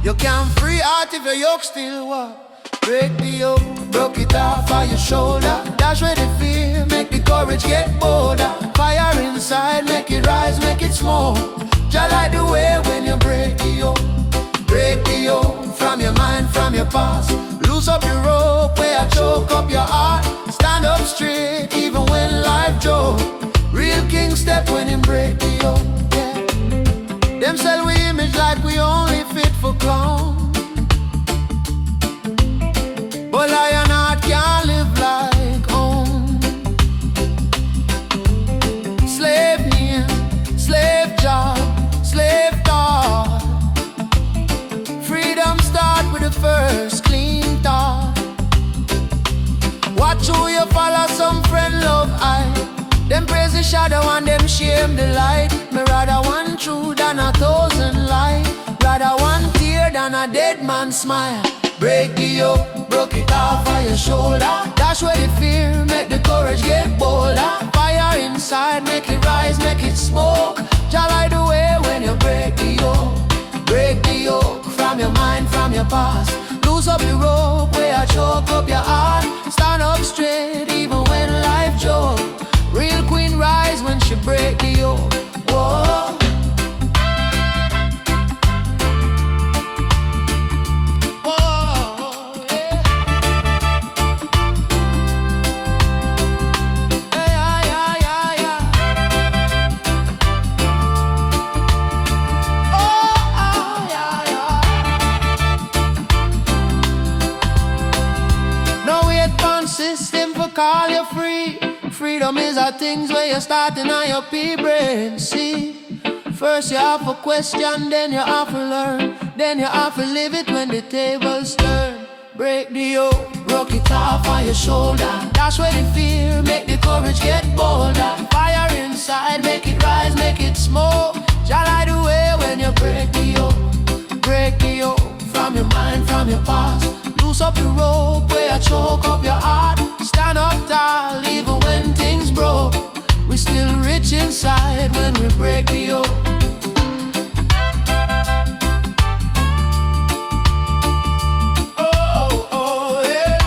You can't free out if your yoke still walk. Break the yoke, broke it off on your shoulder. Dash where the fear, make the courage get bolder. Fire inside, make it rise, make it smoke. Just like the way when you break the yoke. Break the yoke from your mind, from your past. Loose up your rope where I choke up your heart. Stand up straight even when life joke. Real king step when him break the yoke, yeah. Them sell we image like we only fit for clown. But lion heart can't live like home. Slave name, slave job, slave thought. Freedom start with the first clean thought. Watch who you follow, some friend love I. Them praise the shadow and them shame the light. Me rather one true than 1,000 lie. Rather one tear than a dead man smile. Break the yoke, broke it off on your shoulder. Dash where the fear, make the courage get bolder. Fire inside, make it rise, make it smoke. Just like the way when you break the yoke. Break the yoke from your mind, from your past. Loose up the rope where I choke up your heart. Stand up straight even when life joke. Real queen rise when she break the yoke. Whoa. System for call you free. Freedom is a things where you're starting on your P-brain. See, first you have to question, then you have to learn. Then you have to live it when the tables turn. Break the yoke, broke it off on your shoulder. Dash where the fear, make the courage get bolder. Fire inside, make it rise, make it smoke. Just like the way when you break the yoke. Break the yoke from your mind, from your past. Loose up the rope where I choke up your heart. Stand up tall even when things broke. We still rich inside when we break the yoke. Oh, oh, yeah.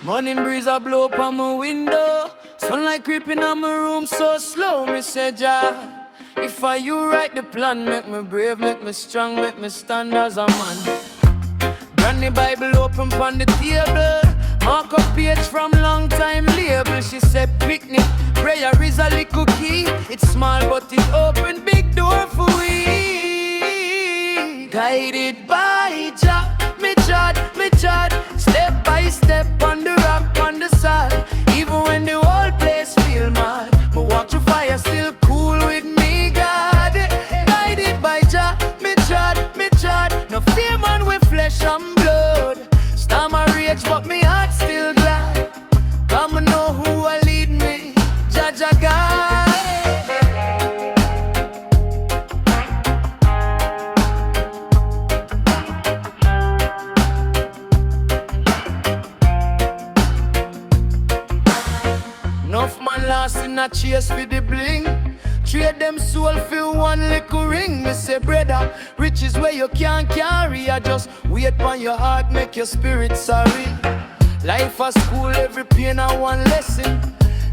Morning breeze a blow up on my window. Sunlight creeping on my room so slow. Me say, Jah, if I you write the plan, make me brave, make me strong, make me stand as a man. Brand the Bible open on the table. Mark a page from long time label. She said picnic, prayer is a little key. It's small but it open big door for we. Guided by Jah, me chad, step by step on the rock on the side. Even when the whole place feel mad, but walk through fire still cool with me, God. Guided by Jah, me chad. No fear man with flesh and blood. Storm a rage but me heart still glad. Come and know who will lead me, Jah God. Enough man lost in a chase for the bling. Trade them soul for one little ring. Me say brother, riches where you can't carry. I just wait on your heart, make your spirit sorry. Life a school, every pain a one lesson.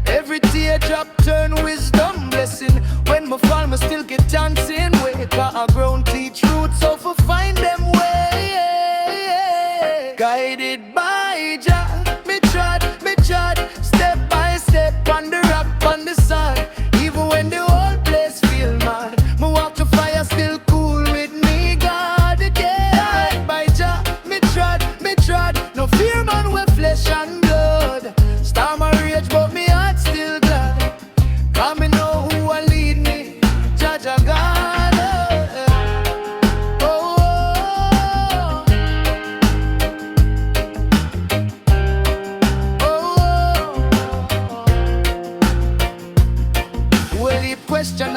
Every teardrop turn wisdom blessing. When me fall, me still get dancing. Way cause a ground teach roots, so for find them way. Guided by Jah, me trod, step by step on the rock on the side. Even when the whole place feel mad, me walk to fire still cool with me, God. Guided by Jah, me trod,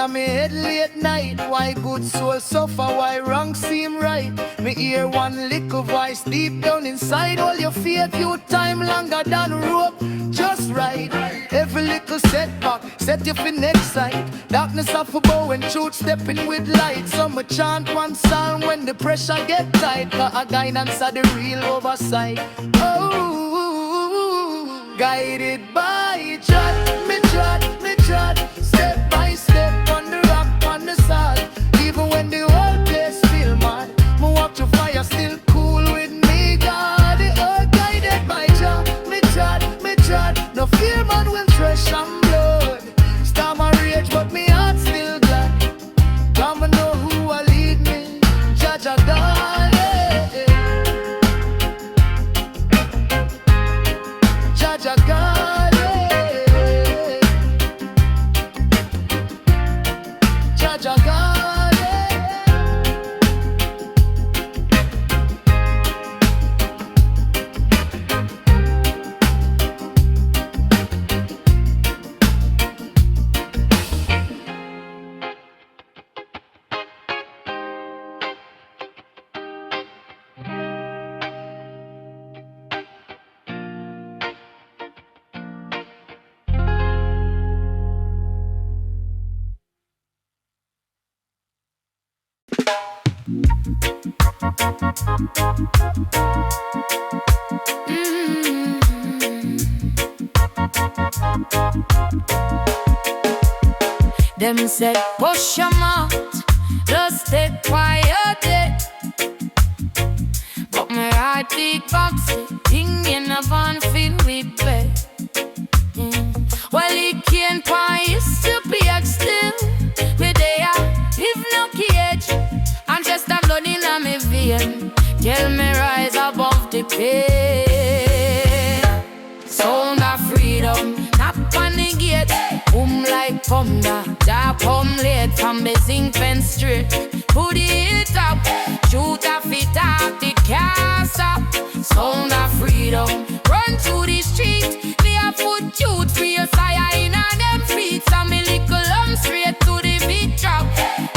on me head late night. Why good soul suffer, why wrong seem right? Me hear one little voice deep down inside. All your faith, you time longer than rope, just right. Every little setback, set you for next sight. Darkness off a bow and truth stepping with light. Some chant one song when the pressure get tight. Cause a guidance are the real oversight. Oh, guided by Jah, me trod, step by step on the rock, on the sod. Even when the whole place feel mad, me walk through fire still cool with me, God. Oh, guided by Jah, me trod. No fear man when fresh and blood. Storm and rage but me heart still glad. Come and know who will lead me, Jah Jah God. Jah Jah God. Jah Jah God. Them said push your mouth, just stay quiet. But my heart big box, thing in a van feel with bed. Well, it can't point used to be still. Me there, if no cage, and just a blood in a me vein. Tell me rise above the pain. Sound of freedom, tap on the gate. Boom like thunder, dark home late from the zinc fence straight to the hilltop. Shoot a fit off the cast up. Sound of freedom, run to the street. They a foot youth for your sire in a them feet. Some me little straight to the beat drop.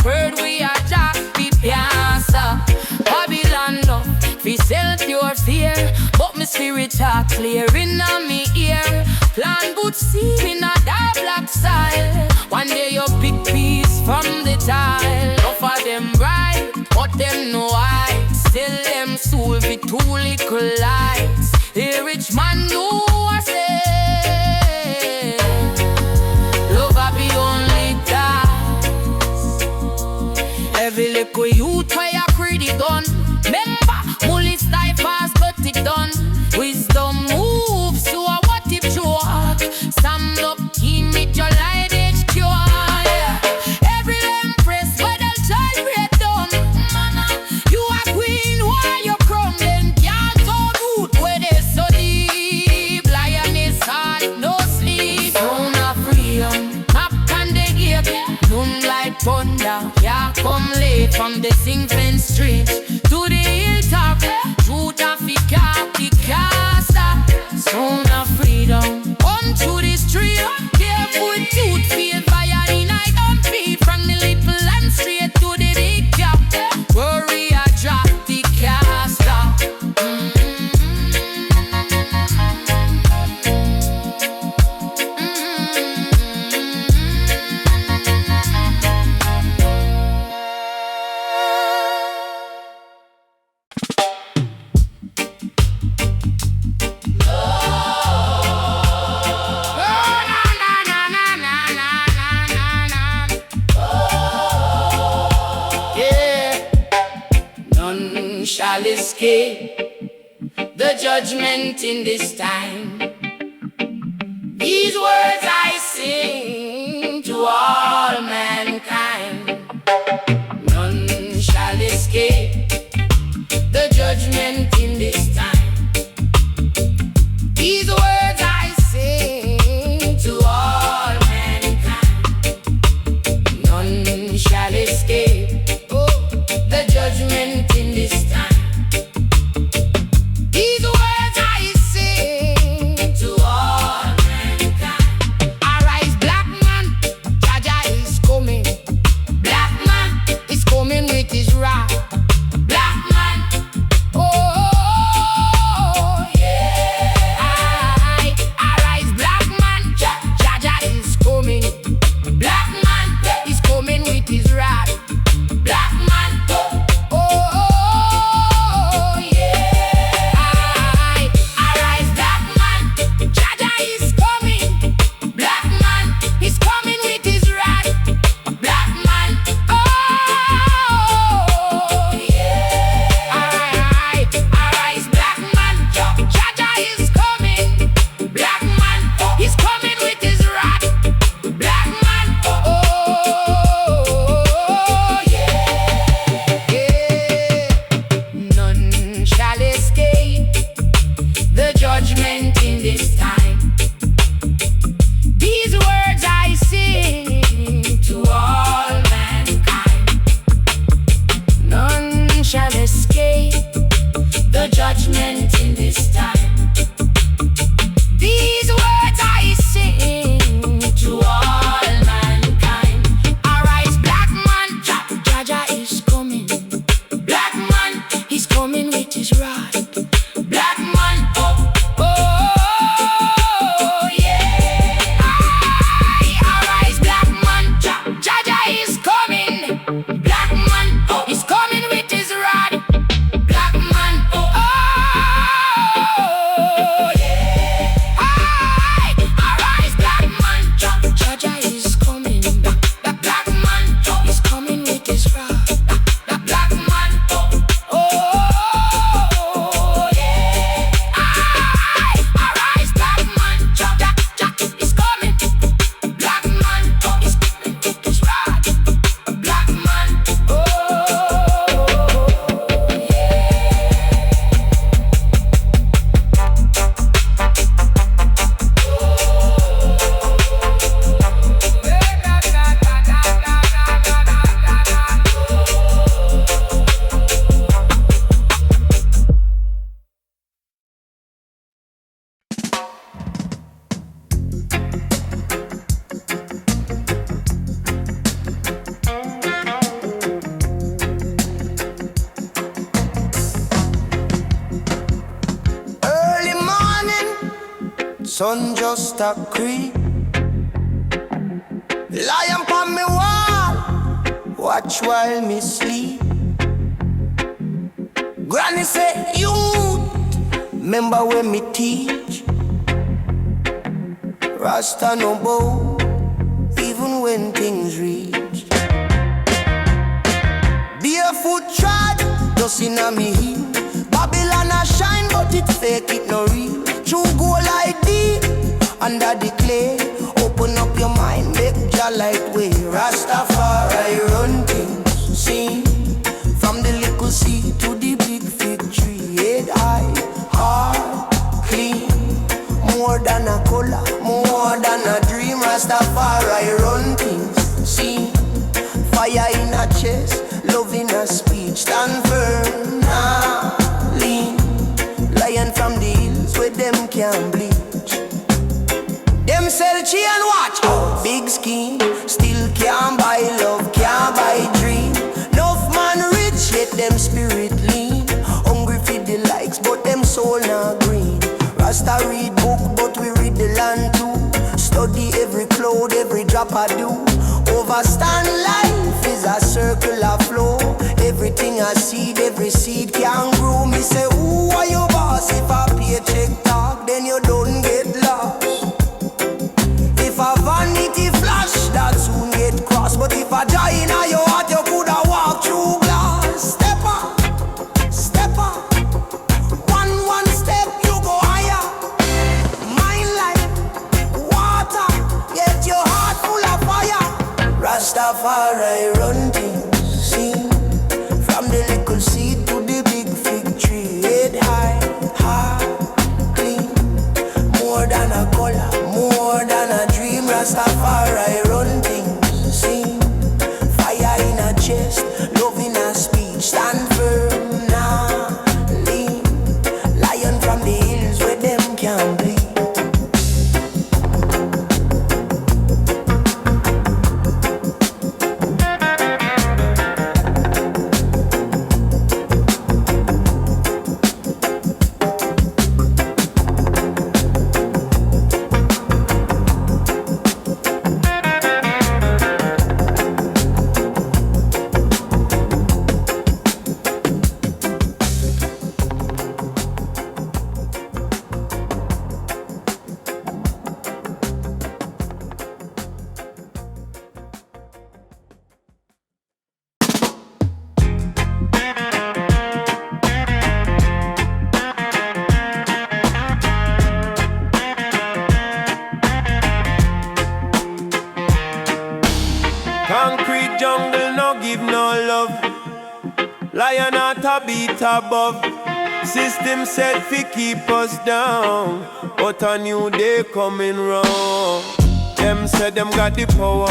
Bird we are jack, the piazza. Babylon love, fi sell pure fear. But my spirit are clear in a me ear. Plan good seed in a dark black style. One day you pick peace from the tile. Enough of them right, but them no eyes. Sell them soul for 2 little lights. The rich man know I say love a be only dies. Every little youth where you creed it done. Remember, mully style fast but it done. Wisdom moves to a what if short. Some look keen with your light edge cure. Yeah. Every empress where the child red done. Mama, you are queen while you crumbling. Can't so good where they so deep. Lioness heart no sleep. Sound of freedom, up on the gate. Boom like thunder. Yeah, come late from the zinc fence street to the hilltop. Shoot a fig up the caster. Sound of freedom, on to the street. Barefoot youth feel fire in I don't feed. From the little and straight to the big cap. Warrior drop the caster. Shall escape the judgment in this time. These words I sing to all mankind. None shall escape the judgment in this time. These words I sing to all mankind. None shall escape the judgment in this time. These words I sing to all mankind. Arise, black man, Jah Jah is coming. sun just a creep. Lion pon me wall, watch while me sleep. Granny say, youth, remember when me teach. Rasta no bow, even when things reach. Barefoot trod, dust inna me heel. Babylon a shine, but it fake, it no real. True go like deep, under the clay. Open up your mind, make Jah light way. Rastafari run things, see. From the little seed to the big fig tree. Head high, heart clean. More than a color, more than a dream. Rastafari run things, see. Fire in a chest, love in a speech. Stand firm, nah, lean. Lion from the hills where them can't bleach. Them sell chi and watch out. Big scheme, still can't buy love, can't buy dream. Enough man rich, yet them spirit lean. Hungry for the likes, but them soul not green. Rasta read book, but we read the land too. Study every cloud, every drop I do. Overstand life is a circular flow. Everything I seed, every seed can grow. Me say, who are your boss? If a paycheck talk, then you don't get lost. If a vanity flash, that soon get crossed. But if a joy in your heart, you coulda walk through glass. Step up, step up. One step, you go higher. Mind like water, get your heart full of fire. Rastafari run things, see. From the little seed to the big fig tree. Head high, heart clean. More than a color, more than a dream. Rastafari run things, see. Fire in a chest, love in a speech. Stand firm, nah, lean. Lion from the hills where them can't bleed. Concrete jungle, no give no love. Lion at a beat above. System set fi keep us down, but a new day coming round. Them said them got the power,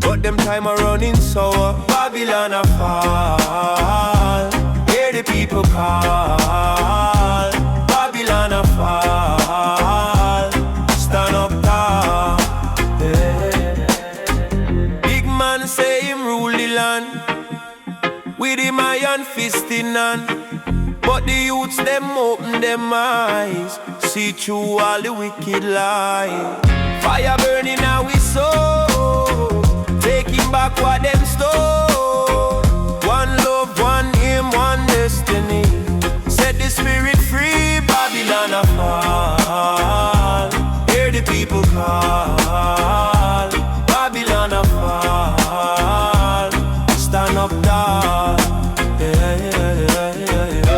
but them time are running sour. Babylon a fall, hear the people call. Babylon a fall, stand up tall. Say him rule the land with him iron fist in hand, but the youths them open them eyes, see through all the wicked lies. Fire burning now we soul, taking back what them stole. One love, one aim, one destiny. Set the spirit free, Babylon a fall. Hear the people call, Babylon a fall. Stand up tall, yeah, yeah, yeah, yeah, yeah.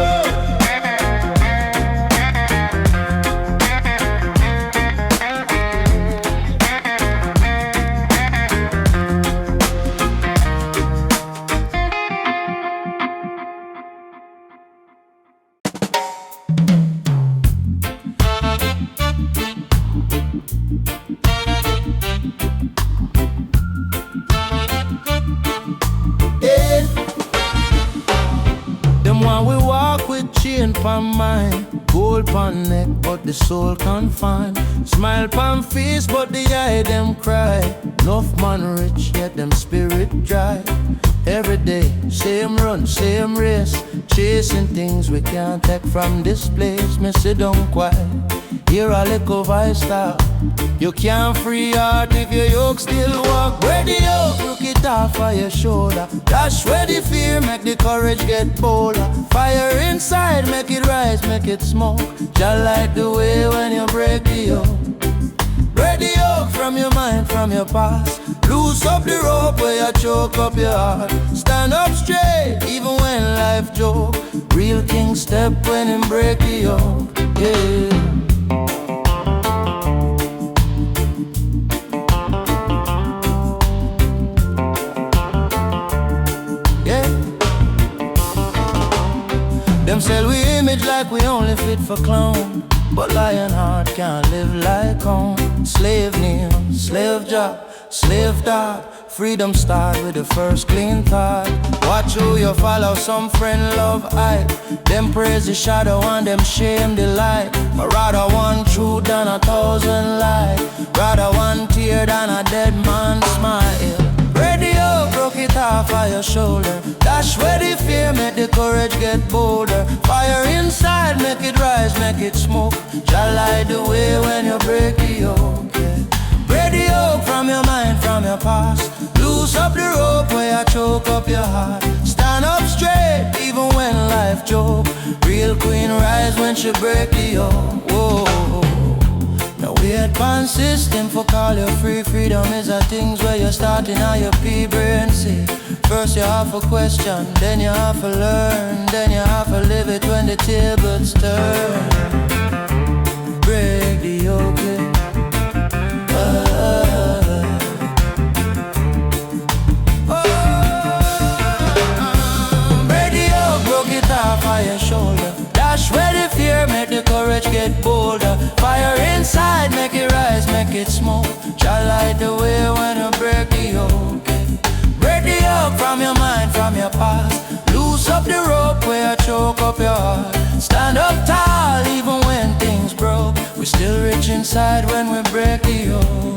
Chain pan mind, gold pan neck, but the soul confined. Smile pan face, but the eye them cry. Enough man rich, yet them spirit dry. Every day, same run, same race, chasing things we can't take from this place. Me sit down quiet, hear a little voice talk. You can't free heart if your yoke still walk. Where the yoke, look it off of your shoulder. Dash where the fear, make the courage get bolder. Fire inside, make it rise, make it smoke. Just light the way when you break the yoke. Break the yoke from your mind, from your past. Loose up the rope where you choke up your heart. Stand up straight, even when life joke. Real king step when him break the yoke, yeah. Them sell we image like we only fit for clown. But lion heart can't live like home. Slave name, slave job, slave thought. Freedom start with the first clean thought. Watch who you follow, some friend love hype. Them praise the shadow and them shame the light. But rather one truth than 1,000 lies. Rather one tear than a dead man's smile. Radio broke it off of your shoulder. Dash where the fear, make the courage get bolder. Fire inside, make it rise, make it smoke. Shall light the way when you break the yoke, yeah. Break the yoke from your mind, from your past. Loose up the rope where you choke up your heart. Stand up straight, even when life joke. Real queen rise when she break the yoke, whoa. Now we had one system for call you free. Freedom is a things where you're starting on your P-brain. See, first you have to question, then you have to learn, then you have to live it when the tables turn. Break the yoke, break the yoke, broke it off of your shoulder. Dash where the fear, make the courage get bolder. Fire inside, make it rise, make it smoke. Shall light the way when you break the yoke. Break the yoke from your mind, from your past. Loose up the rope where you choke up your heart. Stand up tall, even when things broke. We still rich inside when we break the yoke.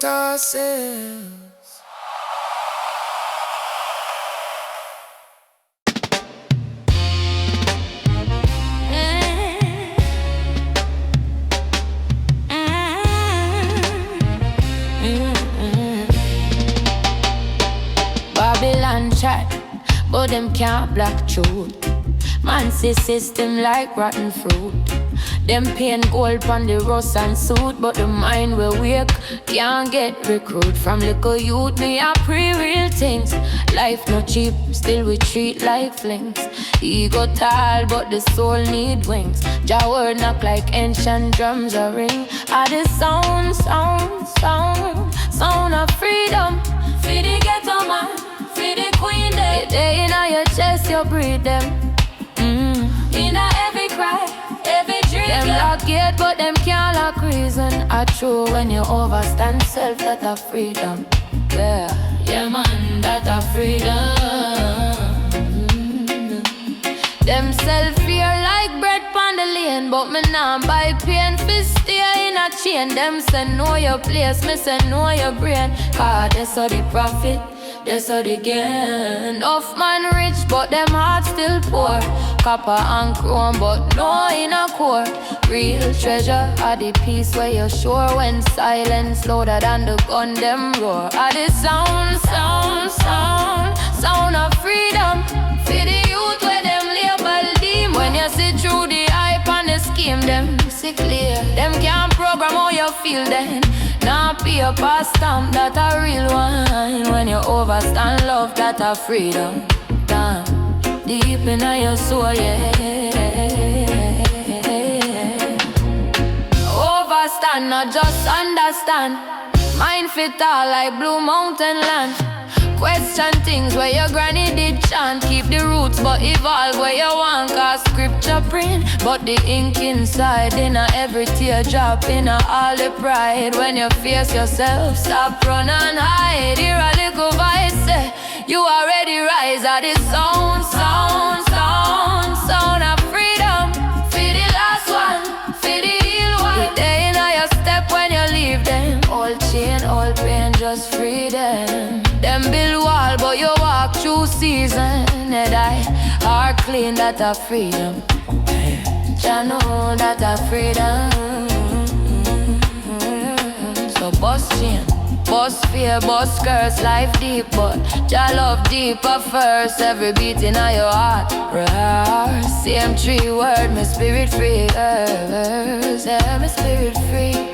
it ourselves. Babylon chat, but them can't block truth. Man see system like rotten fruit. Them paint gold pon the rust and suit, but the mind will wake, can't get recruit. From little youth, me a pre-real things. Life not cheap, still we treat like flings. Ego tall, but the soul need wings. Jah word knock like ancient drums a ring. Ah, the sound, sound, sound, sound of freedom. Feed the ghetto man, feed the queen them. They in your chest, you breathe them. In every cry, every dream. Them lock gate, but them can't lock reason. I true when you overstand self, that a freedom. Yeah, yeah man, that a freedom. Them self fear like bread pon the lane, but me nah buy pain fi stay in a chain. Them say know your place, me say know your brain. Cause that's how the profit, that's how they gain. Enough man rich, but them heart still poor. Copper and chrome, but no in a core. Real treasure are the peace where you're sure. When silence louder than the gun, them roar. Are the sound, sound, sound, sound of freedom. For the youth where them label dim. When you see through the hype and the scheme, them see clear. Them can't program how you feel then. Now paper stamp, that a real one. When you overstand love, that a freedom. Damn, deep in your soul, yeah. Overstand, not just understand. Mind fit all like Blue Mountain land. Question things where your granny did chant. Keep the roots but evolve where you want. Cause scripture print, but the ink inside. In every teardrop, in all the pride. When you face yourself, stop run and hide. Hear a little voice say, you already rise. At the sound, sound, sound, sound of freedom. For the last one, for the real one. They in your step when you leave them. All chain, all pain, just free them. Them build wall, but you walk through season. And I are clean, that a freedom. Jah know that a freedom. So bust chain, bust fear, bust curse, life deep, but Jah love deeper first. Every beat in your heart, same 3 word, my spirit free. Yeah, my spirit free.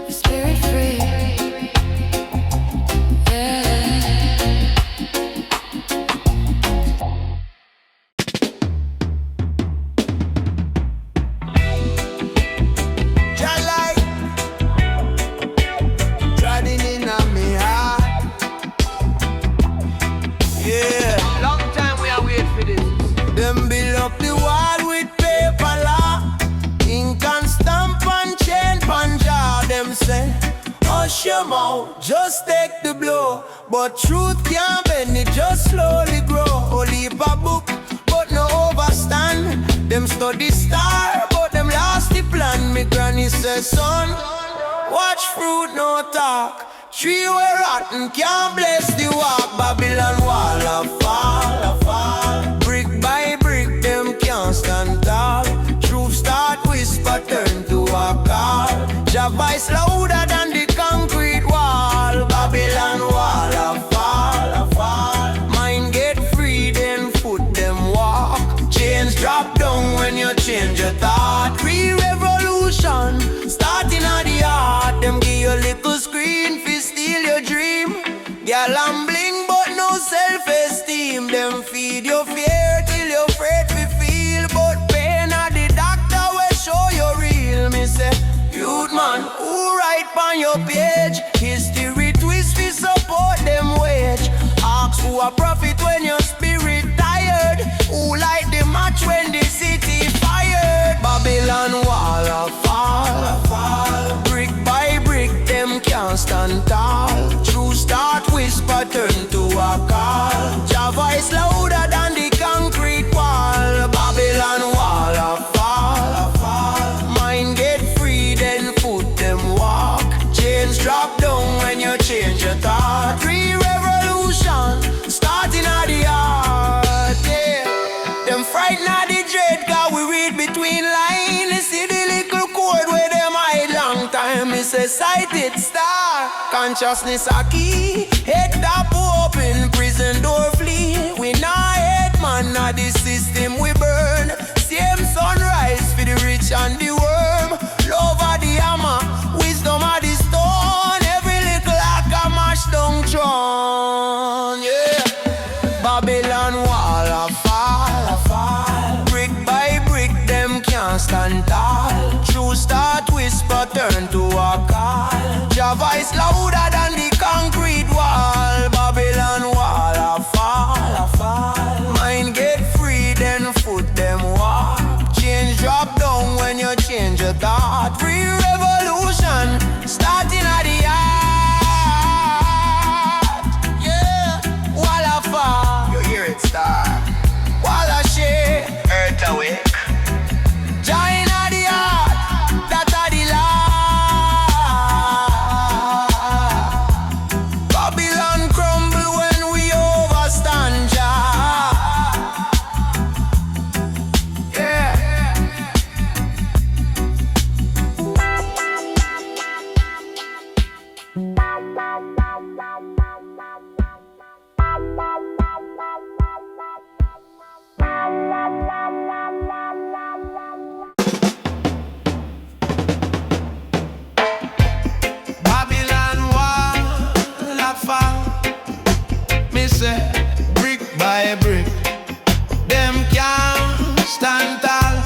Spirit free. Hush your mouth, just take the blow. But truth can't bend it, just slowly grow. Only a book, but no overstand. Them study star, but them lost the plan. Me granny says, son, watch fruit, no talk. Tree were rotten, can't bless the walk. Babylon wall a fall. Brick by brick, them can't stand tall. Truth start whisper, turn to a call. Jah voice louder than the concrete wall. Babylon wall a fall. Mind get free, then foot them walk. Chains drop down when you change your thought. Re-revolution, starting at the heart. Them give you a little screen, fi steal your dream. Girl and bling, but no self-esteem. Them feed your fear till you're afraid to feel. But pain at the doctor will show you real. Me say, youth man, who write on your page? History twist, we support them wage. Ask who a profit when your spirit tired. Who light the match when the city fired? Babylon wall a fall. Brick by brick, them can't stand tall. True start whisper, turn to a call. Jah voice louder than the concrete wall. Babylon wall a fall. Mind get free. say sighted star. Consciousness a key. Head up open, prison door flee. We not hate man, not the system we burn. Same sunrise for the rich and the worm. Love of the hammer, wisdom of the stone. Every little act a mash down throne. Yeah. Babylon wall a fall. Brick by brick, them can't stand tall. True start whisper turn to a call. Your voice louder than the concrete wall. Babylon wall a fall. Mind get free, then foot them walk. Change drop down when you change your thought. Free revolution starting at the heart. Yeah, wall a fall. You hear it start. Wall a shake, earth awake. Giant of the heart, that are the light. Babylon crumble when we overstand Jah. Yeah. Babylon wall a fall. Me say brick by brick, them can't stand tall.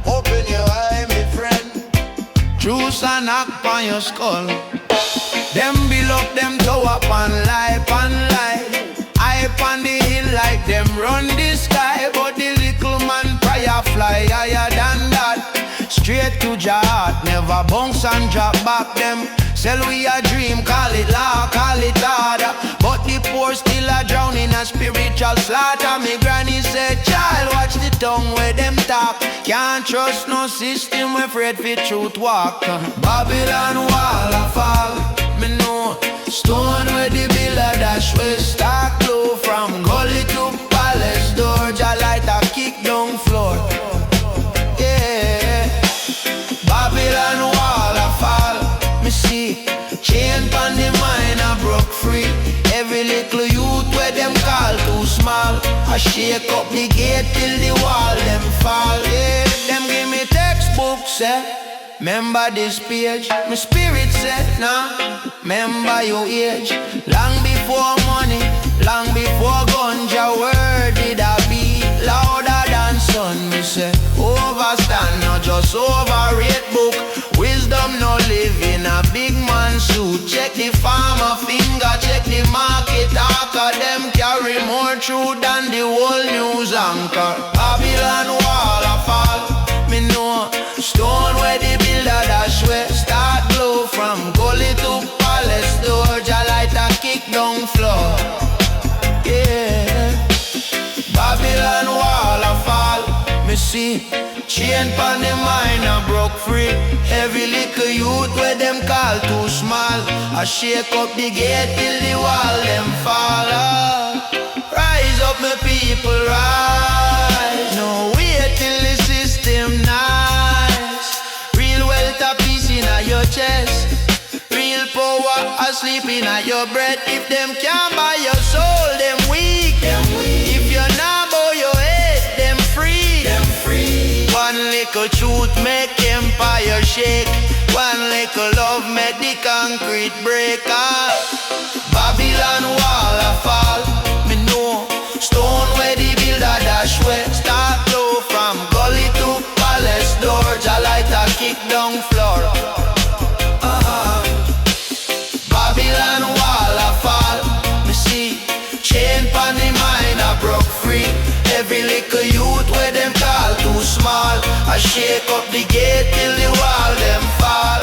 Open your eye, my friend. Choose a knock on your skull. Them build up them tower pan lie. High on the hill like them run the sky. But the little man prayer fly higher than that. Straight to Jah heart, never bounce and drop back them. Sell we a dream, call it law, call it order. But the poor still a drown in a spiritual slaughter. Me granny said, child, watch the tongue where them talk. Can't trust no system, we afraid for truth walk. Babylon wall a fall, me know. Stone where the builder dash we start glow. From gully to palace door, Jah light a kick down floor. Yeah, Babylon wall a fall. Me see chain pon the mind a broke free. Every little youth where them call too small. I shake up the gate till the wall them fall. Yeah, them give me textbooks, remember this page. My spirit said, nah, remember your age. Long before money, long before ganja, word did I be louder than sun. Me say, overstand, not just overrate book. Wisdom no live in a big man suit. Check the farmer finger, check the market talker. Them carry more truth than the whole news anchor. Babylon wall a fall, me know. Stone where the builder dash way start glow. From gully to palace door, Jah light a kick down floor. Yeah, Babylon wall a fall. Me see chain pon the mind a broke free. Every little youth where them call too small. I shake up the gate till the wall them fall. Rise up my people, rise. No wait till the system nice. Real wealth a peace in your chest. Real power asleep in your breath. If them can't buy your soul, them weak. If you're not bow your head, them free. One little truth make empire shake. One little love make the concrete break up. Babylon wall a fall, me know. Stone where the builder dash way start low. From gully to palace door, Jah light a kick down floor. Babylon wall a fall, me see chain pon the mind a broke free. Every little youth where them call too small. I shake up the gate till the wall them fall.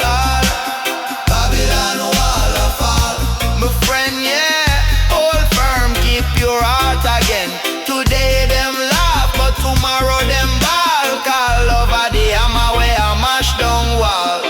Babylon wall a fall, my friend, yeah. Hold firm, keep your heart again. Today them laugh, but tomorrow them ball. Call over the hammer where I mash down wall.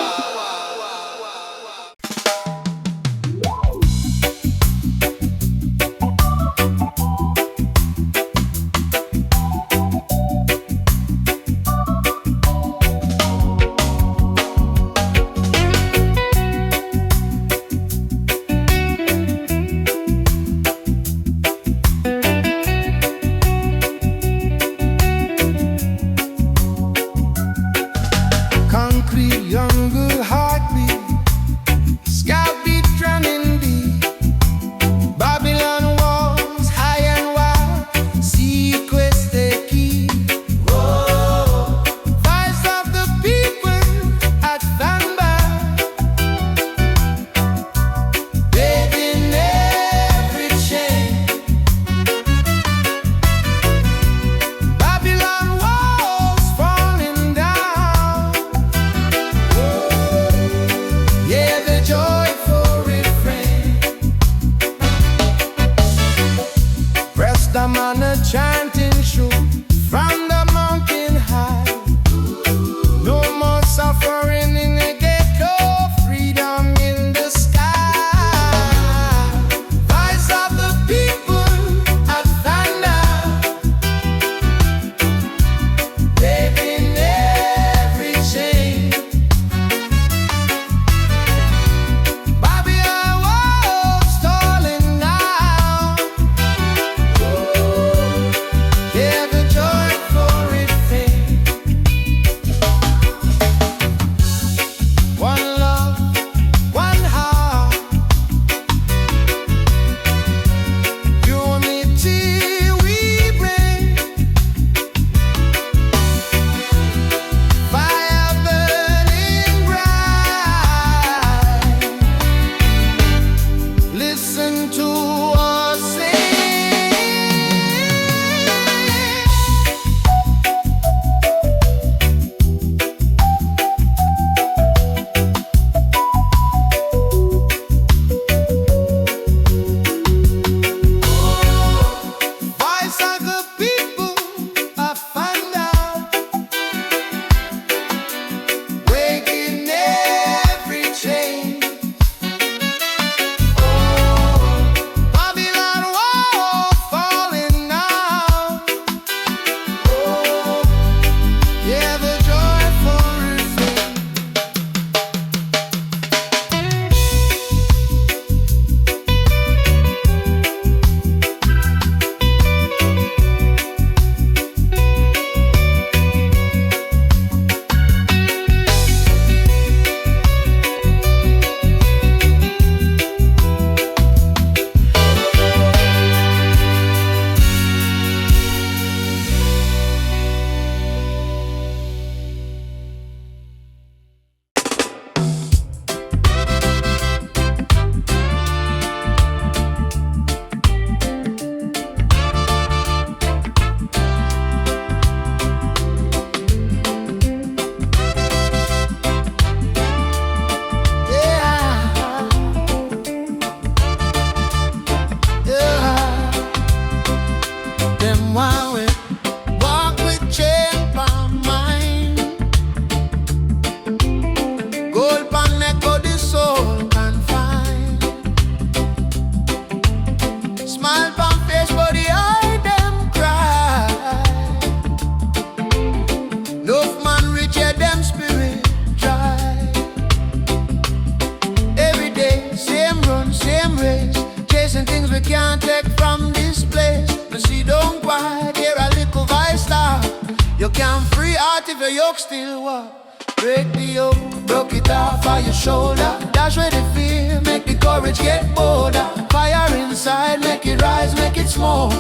You can't free heart if your yoke still walk. Break the yoke, broke it off on your shoulder. Dash where the fear, make the courage get bolder. Fire inside, make it rise, make it smoke.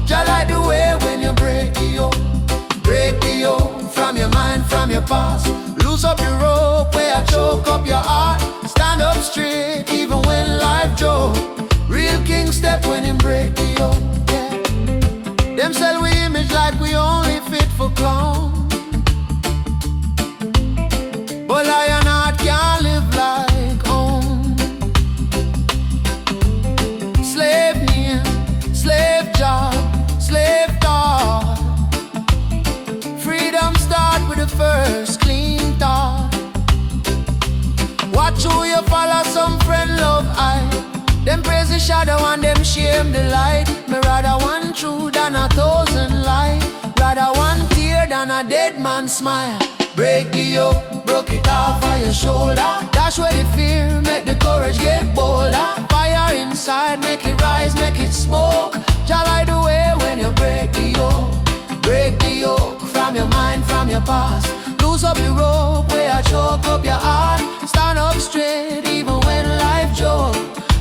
Just like the way when you break the yoke. Break the yoke from your mind, from your past. Loose up your rope where I choke up your heart. Stand up straight even when life joke. Real king step when him break the yoke, yeah. Them sell we image like we only fit for clown. But lion heart can't live like home. Slave name, slave job, slave thought. Freedom start with the first clean thought. Watch who you follow, some friend love I. Them praise the shadow and them shame the light. Me rather one true than 1,000 lie. Rather one tear than a dead man's smile. Break the yoke, broke it off on your shoulder. Dash where the fear, make the courage get bolder. Fire inside, make it rise, make it smoke. Just like the way when you break the yoke. Break the yoke from your mind, from your past. Loose up your rope where I choke up your heart. Stand up straight even when life joke.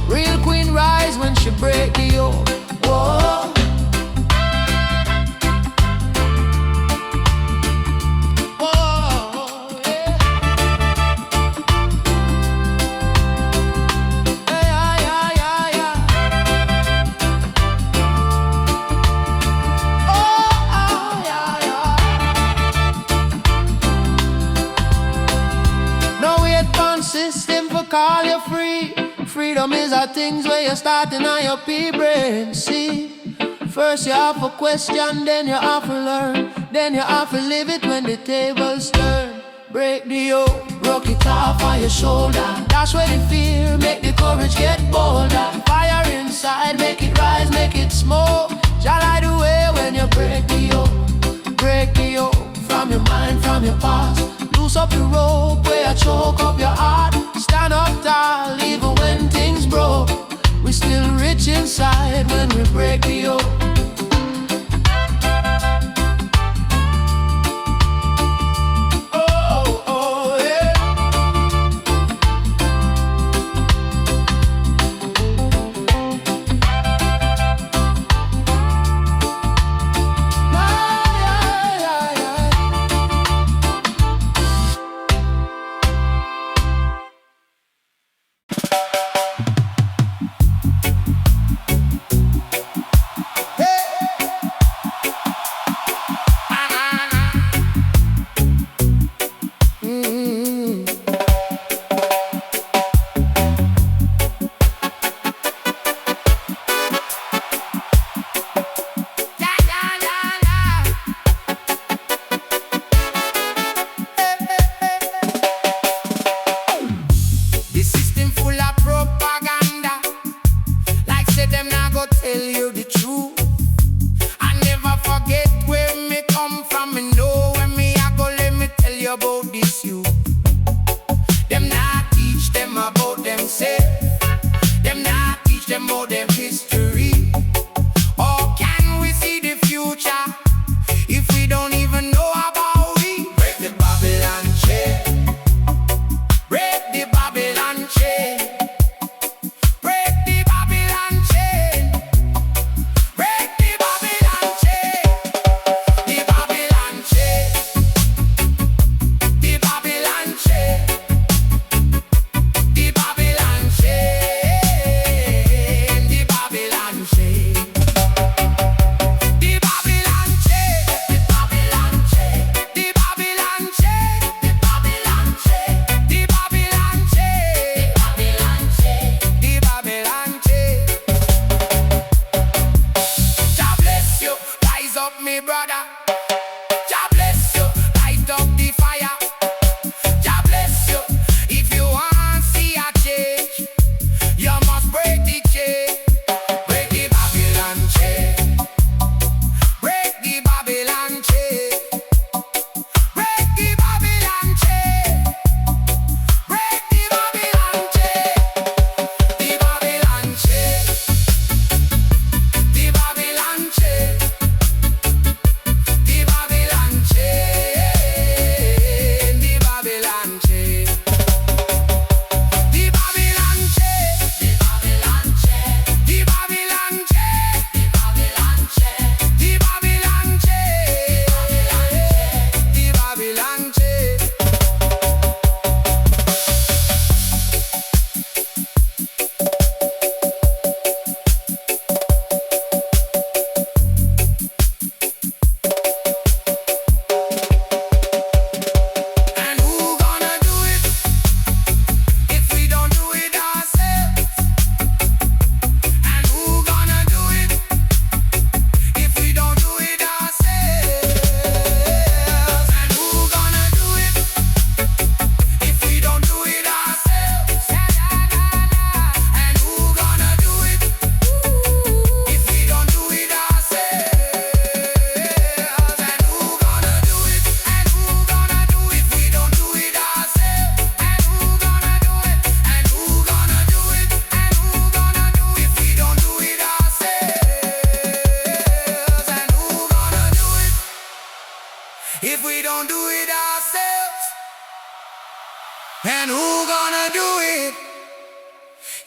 Real queen rise when she break the yoke. Whoa. System for call you free. Freedom is a things where you're starting on your pea-brain. See, first you have to question, then you have to learn. Then you have to live it when the tables turn. Break the yoke, broke it off on your shoulder. Dash where the fear, make the courage get bolder. Fire inside, make it rise, make it smoke. Just like the way when you break the yoke. Break the yoke from your mind, from your past. Loose up your rope where I choke up your heart. Stand up tall even when things broke. We still rich inside when we break the yoke.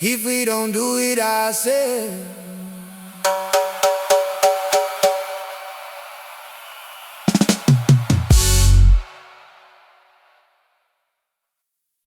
if we don't do it ourselves.